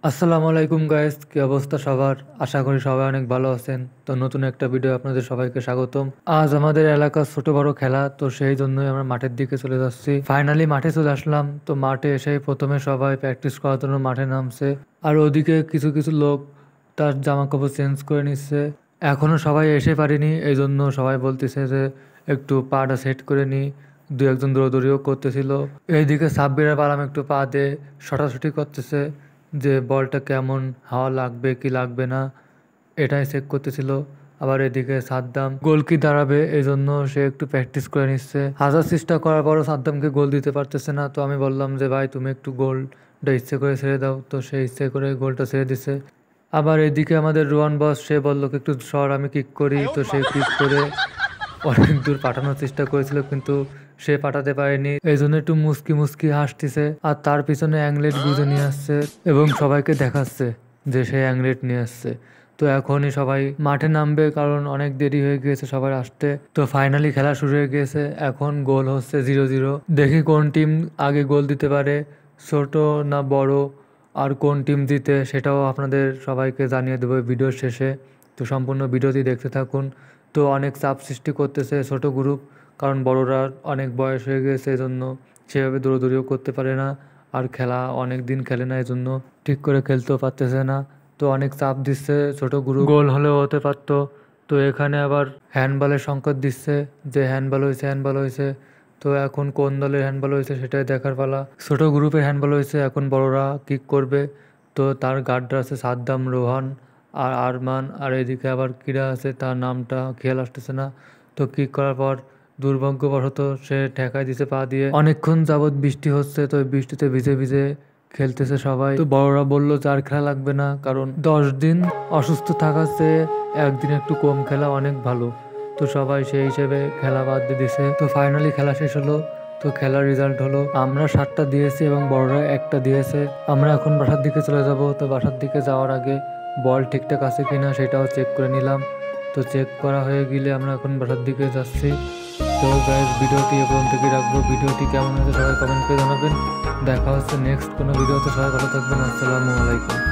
আসসালামু আলাইকুম গাইস, কি অবস্থা সবার? আশা করি সবাই অনেক ভালো আছেন। তো নতুন একটা ভিডিও আপনাদের সবাইকে স্বাগতম। আজ আমাদের এলাকার ছোট বড় খেলা, তো সেই জন্যই আমরা মাঠের দিকে চলে যাচ্ছি। ফাইনালি মাঠে চলে আসলাম। তো মাঠে এসে প্রথমে সবাই প্র্যাকটিস করার জন্য মাঠে নামছে, আর ওদিকে কিছু কিছু লোক তার জামা কাপড় চেঞ্জ করে নিচ্ছে। এখনো সবাই এসে পারেনি, এই জন্য সবাই বলতেছে যে একটু পাটা সেট করে নি। দু একজন দৌড়দৌড়িও করতেছিল। এইদিকে সাব্বিরের পালাম একটু পা দিয়ে ছটাছুটি করতেছে যে বলটা কেমন হাওয়া লাগবে কি লাগবে না, এটাই চেক করতেছিল। আবার এদিকে সাদ্দাম গোল কি দাঁড়াবে, এই জন্য সে একটু প্র্যাকটিস করে নিচ্ছে। হাজার চেষ্টা করার পরও সাদ্দামকে গোল দিতে পারতেছে না। তো আমি বললাম যে ভাই তুমি একটু গোলটা ইচ্ছে করে ছেড়ে দাও, তো সে ইচ্ছে করে গোলটা ছেড়ে দিছে। আবার এদিকে আমাদের রোহান বস, সে বললো একটু সর আমি কিক করি, তো সে কিক করে অনেক দূর পাঠানোর চেষ্টা করেছিল, কিন্তু সে পাঠাতে পারেনি। এই জন্য একটু মুস্কি মুস্কি হাসতেছে, আর তার পিছনে অ্যাংলেট গুঁজে নিয়ে আসছে এবং সবাইকে দেখাচ্ছে যে সে অ্যাংলেট নিয়ে আসছে। তো এখনই সবাই মাঠে নামবে, কারণ অনেক দেরি হয়ে গিয়েছে সবার আসতে। তো ফাইনালি খেলা শুরু হয়ে গিয়েছে। এখন গোল হচ্ছে 0-0। দেখি কোন টিম আগে গোল দিতে পারে, ছোট না বড়, আর কোন টিম জিতে সেটাও আপনাদের সবাইকে জানিয়ে দেবো ভিডিওর শেষে। তো সম্পূর্ণ ভিডিওটি দেখতে থাকুন। তো অনেক চাপ সৃষ্টি করতেছে ছোট গ্রুপ, কারণ বড়রা অনেক বয়স হয়ে গেছে, এজন্য সেভাবে দৌড়দৌড়িও করতে পারে না, আর খেলা অনেক দিন খেলে না, এজন্য ঠিক করে খেলতেও পারতেছে না। তো অনেক চাপ দিচ্ছে ছোট গ্রুপ, গোল হলেও হতে পারতো। তো এখানে আবার হ্যান্ডবলের সংকট দিচ্ছে যে হ্যান্ডবল হয়েছে হ্যান্ডবল হয়েছে। তো এখন কোন দলের হ্যান্ডবল হয়েছে সেটাই দেখার পালা। ছোট গ্রুপের হ্যান্ডবল হয়েছে, এখন বড়রা কিক করবে। তো তার গার্ডরা আছে সাদ্দাম, রোহান আর আরমান, আর এদিকে আবার কিরা আছে, তার নামটা খেয়াল আসতেছে না। তো কিক করার পর দুর্ভাগ্যবশত সে ঠেকাই দিছে পা দিয়ে। অনেকক্ষণ যাবৎ বৃষ্টি হচ্ছে, তো বৃষ্টিতে ভিজে ভিজে খেলতেছে সবাই। তো বড়রা বললো যে আর খেলা লাগবে না, কারণ 10 দিন অসুস্থ থাকার চেয়ে একদিন একটু কম খেলা অনেক ভালো। তো সবাই সেই হিসেবে খেলা বাদ দিয়ে দিছে। তো ফাইনালি খেলা শেষ হলো। তো খেলার রেজাল্ট হলো আমরা 7টা দিয়েছি এবং বড়রা 1টা দিয়েছে। আমরা এখন বাসার দিকে চলে যাব। তো বাসার দিকে যাওয়ার আগে বল ঠিকঠাক আছে কিনা সেটাও চেক করে নিলাম। তো চেক করা হয়ে গেলে আমরা এখন বাসার দিকে যাচ্ছি। তো গাইস, ভিডিওটি এ পর্যন্ত থেকে রাখবো। ভিডিওটি কেমন হয়েছে সবাই কমেন্ট করে জানাবেন। দেখা হচ্ছে নেক্সট কোনো ভিডিওতে। সবাই ভালো থাকবেন। আসসালামু আলাইকুম।